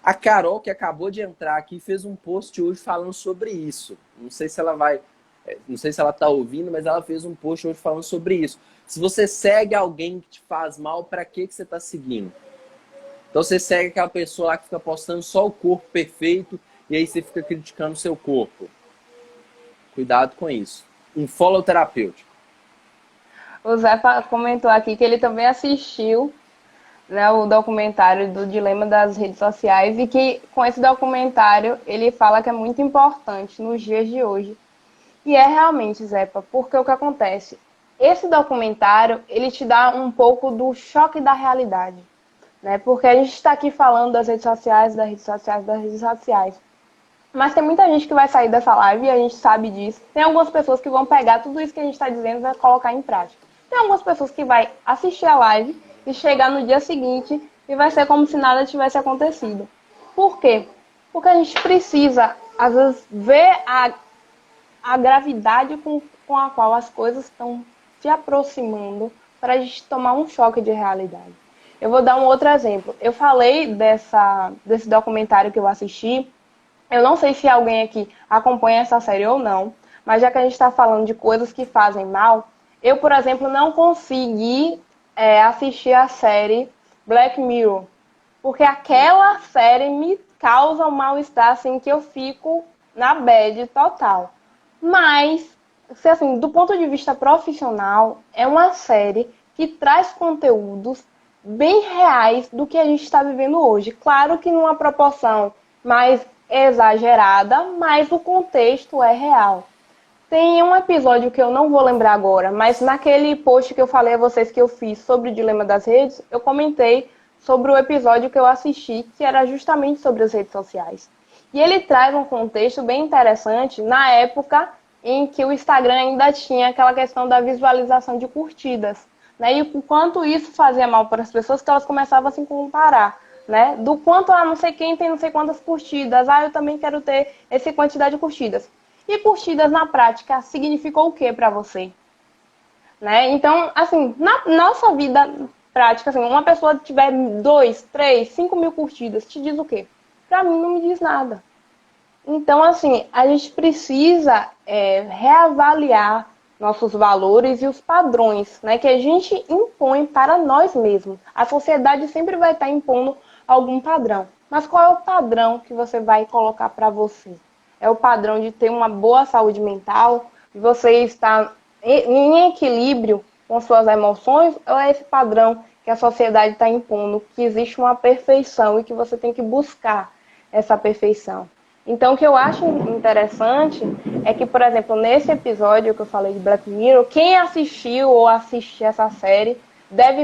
A Carol, que acabou de entrar aqui, fez um post hoje falando sobre isso. Não sei se ela está ouvindo, mas ela fez um post hoje falando sobre isso. Se você segue alguém que te faz mal, para que você está seguindo? Então você segue aquela pessoa lá que fica postando só o corpo perfeito e aí você fica criticando o seu corpo. Cuidado com isso. Um follow terapêutico. O Zé comentou aqui que ele também assistiu, né, o documentário do Dilema das Redes Sociais e que com esse documentário ele fala que é muito importante nos dias de hoje. E é realmente, Zepa, porque o que acontece? Esse documentário, ele te dá um pouco do choque da realidade, né? Porque a gente está aqui falando das redes sociais, das redes sociais, das redes sociais. Mas tem muita gente que vai sair dessa live e a gente sabe disso. Tem algumas pessoas que vão pegar tudo isso que a gente está dizendo e vai colocar em prática. Tem algumas pessoas que vai assistir a live e chegar no dia seguinte e vai ser como se nada tivesse acontecido. Por quê? Porque a gente precisa, às vezes, ver a gravidade com a qual as coisas estão se aproximando para a gente tomar um choque de realidade. Eu vou dar um outro exemplo. Eu falei desse documentário que eu assisti. Eu não sei se alguém aqui acompanha essa série ou não, mas já que a gente está falando de coisas que fazem mal, eu, por exemplo, não consegui assistir a série Black Mirror, porque aquela série me causa um mal-estar assim, que eu fico na bad total. Mas, assim, do ponto de vista profissional, é uma série que traz conteúdos bem reais do que a gente está vivendo hoje. Claro que numa proporção mais exagerada, mas o contexto é real. Tem um episódio que eu não vou lembrar agora, mas naquele post que eu falei a vocês que eu fiz sobre o Dilema das Redes, eu comentei sobre o episódio que eu assisti, que era justamente sobre as redes sociais. E ele traz um contexto bem interessante na época em que o Instagram ainda tinha aquela questão da visualização de curtidas, né? E o quanto isso fazia mal para as pessoas, que elas começavam a se comparar, né? Do quanto não sei quem tem não sei quantas curtidas, eu também quero ter essa quantidade de curtidas. E curtidas na prática significou o que para você? Né? Então, assim, na nossa vida prática, assim, uma pessoa tiver 2, 3, 5 mil curtidas, te diz o quê? Para mim não me diz nada. Então, assim, a gente precisa reavaliar nossos valores e os padrões, né, que a gente impõe para nós mesmos. A sociedade sempre vai estar impondo algum padrão. Mas qual é o padrão que você vai colocar para você? É o padrão de ter uma boa saúde mental, de você estar em equilíbrio com suas emoções, ou é esse padrão que a sociedade está impondo, que existe uma perfeição e que você tem que buscar essa perfeição? Então, o que eu acho interessante é que, por exemplo, nesse episódio que eu falei de Black Mirror, quem assistiu ou assiste essa série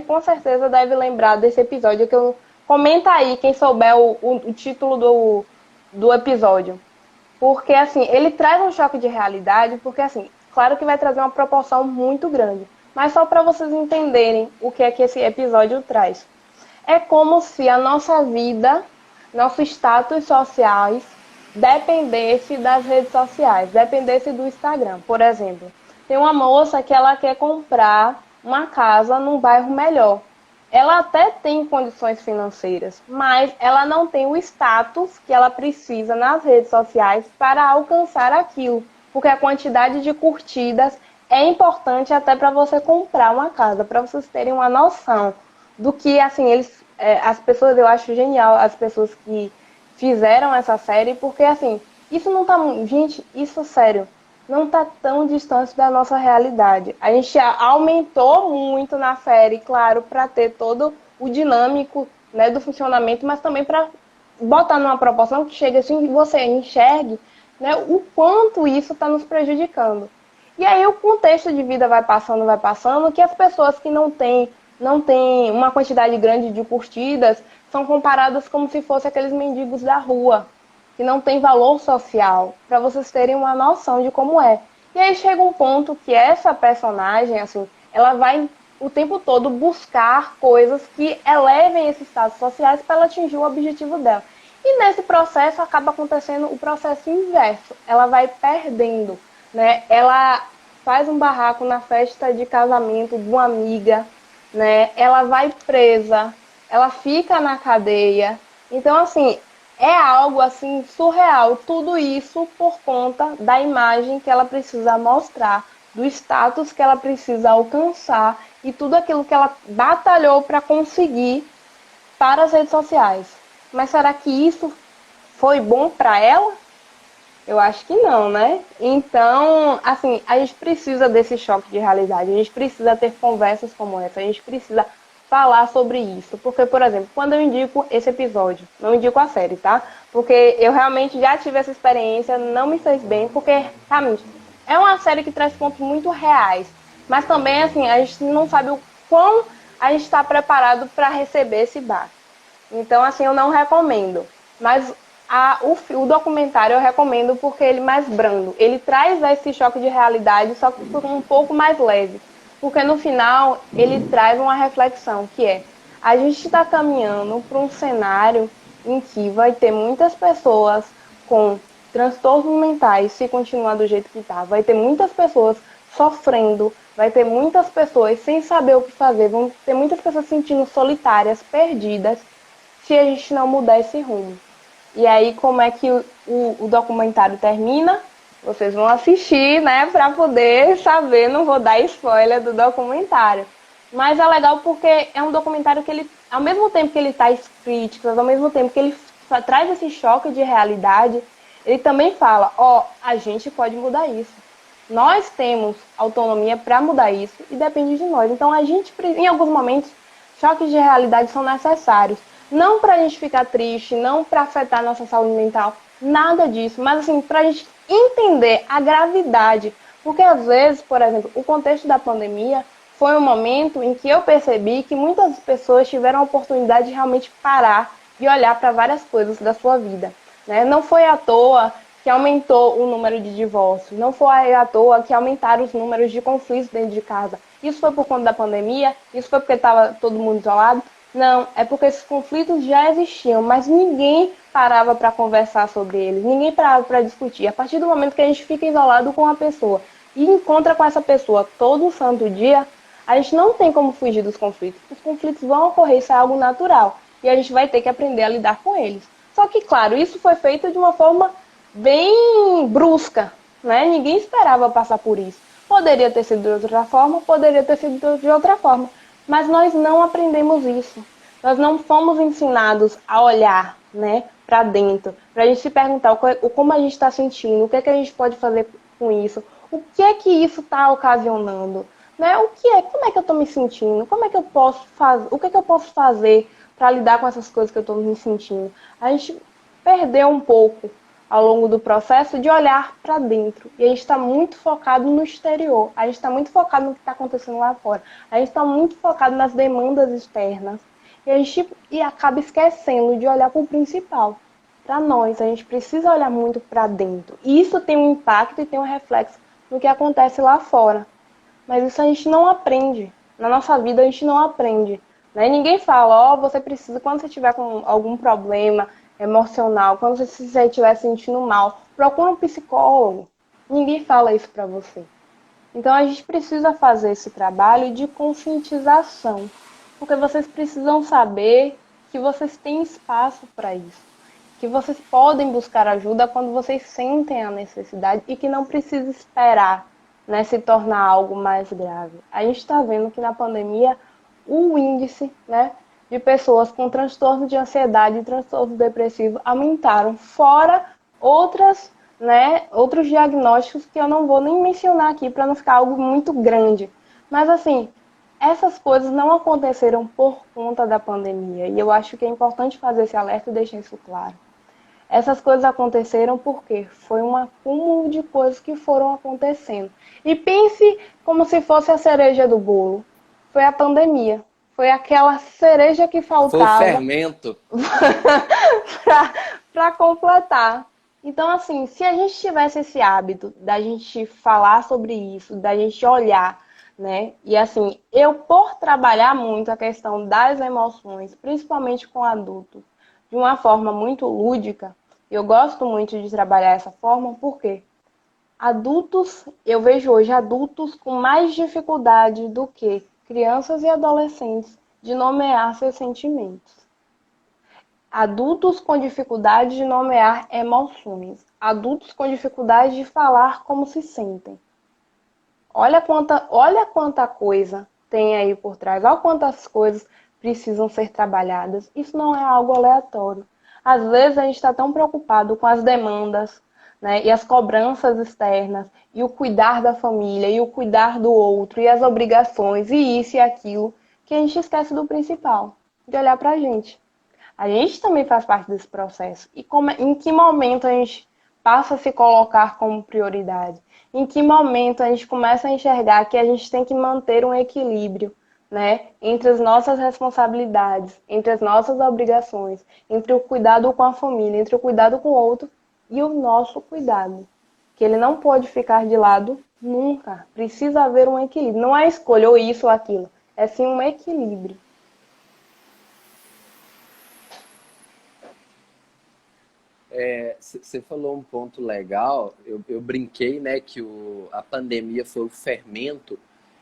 com certeza deve lembrar desse episódio que eu... Comenta aí, quem souber o título do episódio. Porque, assim, ele traz um choque de realidade, porque, assim, claro que vai trazer uma proporção muito grande. Mas só para vocês entenderem o que é que esse episódio traz. É como se a nossa vida, nossos status sociais, dependesse das redes sociais, dependesse do Instagram. Por exemplo, Tem uma moça que ela quer comprar uma casa num bairro melhor. Ela até tem condições financeiras, mas ela não tem o status que ela precisa nas redes sociais para alcançar aquilo, porque a quantidade de curtidas é importante até para você comprar uma casa, para vocês terem uma noção do que, assim, as pessoas, eu acho genial, as pessoas que fizeram essa série, porque, assim, isso não tá, gente, isso, sério, não tá tão distante da nossa realidade. A gente aumentou muito na série, claro, para ter todo o dinâmico, né, do funcionamento, mas também para botar numa proporção que chegue assim, que você enxergue, né, o quanto isso está nos prejudicando. E aí o contexto de vida vai passando, que as pessoas que não têm uma quantidade grande de curtidas são comparadas como se fossem aqueles mendigos da rua, que não tem valor social, para vocês terem uma noção de como é. E aí chega um ponto que essa personagem, assim, ela vai o tempo todo buscar coisas que elevem esses status sociais para ela atingir o objetivo dela. E nesse processo acaba acontecendo o processo inverso. Ela vai perdendo, né? Ela faz um barraco na festa de casamento de uma amiga, né? Ela vai presa, ela fica na cadeia. Então, assim, é algo assim surreal. Tudo isso por conta da imagem que ela precisa mostrar, do status que ela precisa alcançar e tudo aquilo que ela batalhou para conseguir para as redes sociais. Mas será que isso foi bom para ela? Eu acho que não, né? Então, assim, a gente precisa desse choque de realidade, a gente precisa ter conversas como essa, a gente precisa falar sobre isso. Porque, por exemplo, quando eu indico esse episódio, não indico a série, tá? Porque eu realmente já tive essa experiência, não me fez bem, porque, realmente, é uma série que traz pontos muito reais. Mas também, assim, a gente não sabe o quão a gente está preparado para receber esse baque. Então, assim, eu não recomendo. Mas o documentário eu recomendo porque ele é mais brando. Ele traz esse choque de realidade, só que um pouco mais leve. Porque no final ele traz uma reflexão, que é a gente está caminhando para um cenário em que vai ter muitas pessoas com transtornos mentais, se continuar do jeito que está. Vai ter muitas pessoas sofrendo, vai ter muitas pessoas sem saber o que fazer, vão ter muitas pessoas se sentindo solitárias, perdidas, se a gente não mudar esse rumo. E aí, como é que o documentário termina? Vocês vão assistir, né, para poder saber, não vou dar spoiler do documentário. Mas é legal porque é um documentário que ele, ao mesmo tempo que ele traz críticas, ao mesmo tempo que ele traz esse choque de realidade, ele também fala, a gente pode mudar isso. Nós temos autonomia para mudar isso e depende de nós. Então, a gente, em alguns momentos, choques de realidade são necessários. Não para a gente ficar triste, não para afetar a nossa saúde mental, nada disso. Mas, assim, para a gente entender a gravidade. Porque, às vezes, por exemplo, o contexto da pandemia foi um momento em que eu percebi que muitas pessoas tiveram a oportunidade de realmente parar e olhar para várias coisas da sua vida, né? Não foi à toa que aumentou o número de divórcios, não foi à toa que aumentaram os números de conflitos dentro de casa. Isso foi por conta da pandemia? Isso foi porque estava todo mundo isolado? Não, é porque esses conflitos já existiam, mas ninguém parava para conversar sobre eles, ninguém parava para discutir. A partir do momento que a gente fica isolado com uma pessoa e encontra com essa pessoa todo santo dia, a gente não tem como fugir dos conflitos. Os conflitos vão ocorrer, isso é algo natural. E a gente vai ter que aprender a lidar com eles. Só que, claro, isso foi feito de uma forma bem brusca, né? Ninguém esperava passar por isso. Poderia ter sido de outra forma, poderia ter sido de outra forma. Mas nós não aprendemos isso. Nós não fomos ensinados a olhar, né, para dentro, para a gente se perguntar como a gente está sentindo, o que é que a gente pode fazer com isso, o que é que isso está ocasionando, né? Como é que eu estou me sentindo, como é que eu posso fazer, o que é que eu posso fazer para lidar com essas coisas que eu estou me sentindo. A gente perdeu um pouco ao longo do processo de olhar para dentro. E a gente está muito focado no exterior. A gente está muito focado no que está acontecendo lá fora. A gente está muito focado nas demandas externas. E a gente acaba esquecendo de olhar para o principal. Para nós, a gente precisa olhar muito para dentro. E isso tem um impacto e tem um reflexo no que acontece lá fora. Mas isso a gente não aprende. Na nossa vida, a gente não aprende. Né? Ninguém fala, você precisa, quando você tiver com algum problema emocional, quando você estiver se sentindo mal, procura um psicólogo. Ninguém fala isso pra você. Então a gente precisa fazer esse trabalho de conscientização, porque vocês precisam saber que vocês têm espaço para isso, que vocês podem buscar ajuda quando vocês sentem a necessidade e que não precisa esperar, né, se tornar algo mais grave. A gente está vendo que na pandemia o índice, né, de pessoas com transtorno de ansiedade e transtorno depressivo aumentaram, fora outras, né, outros diagnósticos que eu não vou nem mencionar aqui para não ficar algo muito grande. Mas assim, essas coisas não aconteceram por conta da pandemia e eu acho que é importante fazer esse alerta e deixar isso claro. Essas coisas aconteceram porque foi um acúmulo de coisas que foram acontecendo. E pense como se fosse a cereja do bolo. Foi a pandemia. Foi aquela cereja que Foi o faltava fermento. para completar. Então, assim, se a gente tivesse esse hábito da gente falar sobre isso, da gente olhar, né? E assim, eu por trabalhar muito a questão das emoções, principalmente com adultos, de uma forma muito lúdica, eu gosto muito de trabalhar essa forma, porque adultos, eu vejo hoje adultos com mais dificuldade do que crianças e adolescentes de nomear seus sentimentos. Adultos com dificuldade de nomear emoções. Adultos com dificuldade de falar como se sentem. Olha quanta coisa tem aí por trás. Olha quantas coisas precisam ser trabalhadas. Isso não é algo aleatório. Às vezes a gente está tão preocupado com as demandas, né, e as cobranças externas, e o cuidar da família, e o cuidar do outro, e as obrigações, e isso e aquilo, que a gente esquece do principal, de olhar para a gente. A gente também faz parte desse processo. E em que momento a gente passa a se colocar como prioridade? Em que momento a gente começa a enxergar que a gente tem que manter um equilíbrio, né, entre as nossas responsabilidades, entre as nossas obrigações, entre o cuidado com a família, entre o cuidado com o outro e o nosso cuidado, que ele não pode ficar de lado nunca. Precisa haver um equilíbrio. Não é escolha ou isso ou aquilo, é sim um equilíbrio. Você falou um ponto legal. Eu brinquei, né, que a pandemia foi o fermento.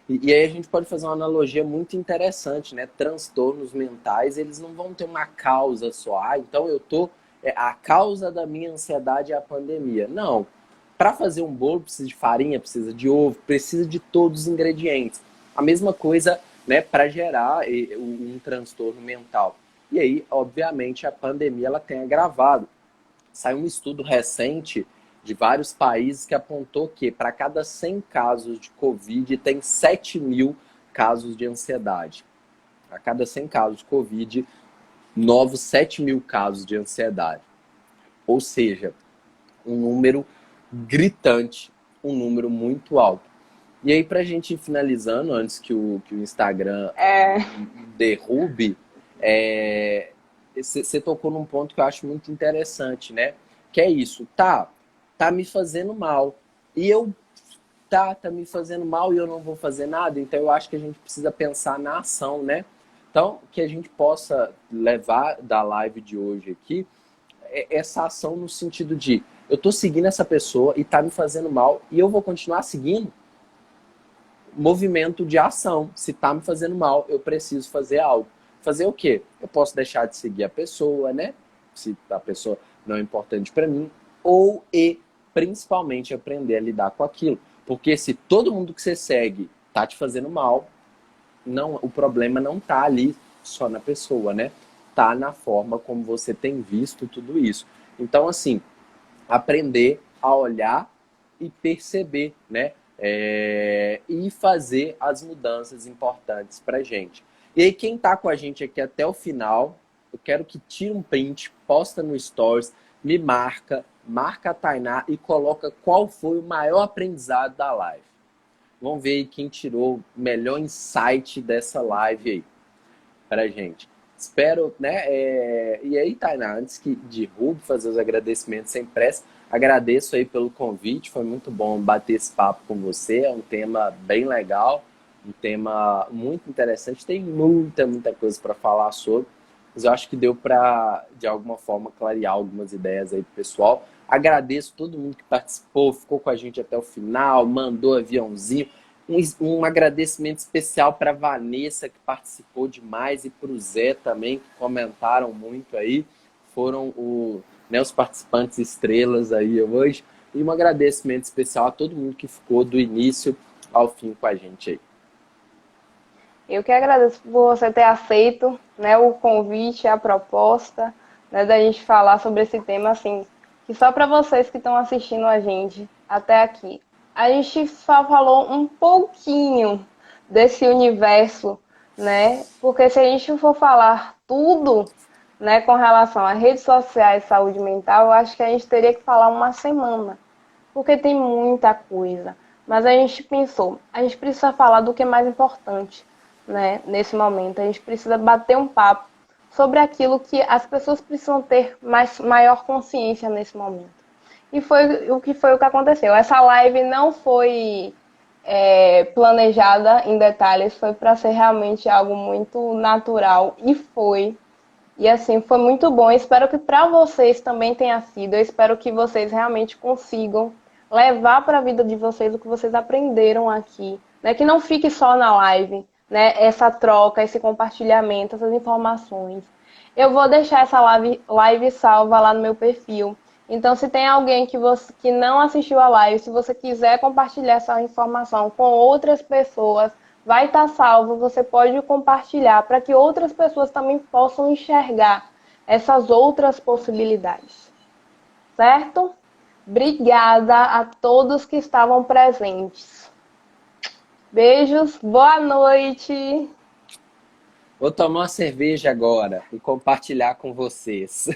E aí a gente pode fazer uma analogia muito interessante, né? Transtornos mentais, eles não vão ter uma causa só. Ah, então eu tô... a causa da minha ansiedade é a pandemia. Não. Para fazer um bolo precisa de farinha, precisa de ovo, precisa de todos os ingredientes. A mesma coisa, né, para gerar um transtorno mental. E aí, obviamente, a pandemia ela tem agravado. Saiu um estudo recente de vários países que apontou que para cada 100 casos de Covid tem 7.000 casos de ansiedade. A cada 100 casos de Covid, novos 7.000 casos de ansiedade. Ou seja, um número gritante, um número muito alto. E aí, para a gente ir finalizando, antes que o Instagram derrube, você tocou num ponto que eu acho muito interessante, né? Que é isso, tá me fazendo mal. E eu, tá me fazendo mal e eu não vou fazer nada. Então eu acho que a gente precisa pensar na ação, né? Então, que a gente possa levar da live de hoje aqui essa ação no sentido de eu tô seguindo essa pessoa e tá me fazendo mal e eu vou continuar seguindo. Movimento de ação. Se tá me fazendo mal, eu preciso fazer algo. Fazer o quê? Eu posso deixar de seguir a pessoa, né? Se a pessoa não é importante para mim. Ou principalmente aprender a lidar com aquilo. Porque se todo mundo que você segue tá te fazendo mal, não, o problema não tá ali só na pessoa, né? Tá na forma como você tem visto tudo isso. Então, assim, aprender a olhar e perceber, né? E fazer as mudanças importantes pra gente. E aí, quem tá com a gente aqui até o final, eu quero que tire um print, posta no Stories, me marca a Tainá e coloca qual foi o maior aprendizado da live. Vamos ver aí quem tirou o melhor insight dessa live aí pra gente. Espero, né? E aí, Tainá, antes de Ruby fazer os agradecimentos sem pressa, agradeço aí pelo convite, foi muito bom bater esse papo com você, é um tema bem legal, um tema muito interessante, tem muita coisa para falar sobre, mas eu acho que deu para, de alguma forma, clarear algumas ideias aí pro pessoal. Agradeço todo mundo que participou, ficou com a gente até o final, mandou aviãozinho. Um agradecimento especial para a Vanessa, que participou demais, e para o Zé também, que comentaram muito aí. Foram né, os participantes estrelas aí hoje. E um agradecimento especial a todo mundo que ficou do início ao fim com a gente aí. Eu que agradeço por você ter aceito, né, o convite, a proposta, né, da gente falar sobre esse tema, assim, que só para vocês que estão assistindo a gente até aqui. A gente só falou um pouquinho desse universo, né? Porque se a gente for falar tudo, né, com relação a redes sociais e saúde mental, eu acho que a gente teria que falar uma semana, porque tem muita coisa. Mas a gente pensou, a gente precisa falar do que é mais importante, né, nesse momento. A gente precisa bater um papo sobre aquilo que as pessoas precisam ter maior consciência nesse momento. E foi o que aconteceu. Essa live não foi planejada em detalhes, foi para ser realmente algo muito natural, e foi. E assim, foi muito bom. Espero que para vocês também tenha sido. Eu espero que vocês realmente consigam levar para a vida de vocês o que vocês aprenderam aqui, né? Que não fique só na live, né? Essa troca, esse compartilhamento, essas informações. Eu vou deixar essa live salva lá no meu perfil. Então, se tem alguém que não assistiu a live, se você quiser compartilhar essa informação com outras pessoas, vai estar salvo, você pode compartilhar para que outras pessoas também possam enxergar essas outras possibilidades. Certo? Obrigada a todos que estavam presentes. Beijos, boa noite. Vou tomar uma cerveja agora e compartilhar com vocês.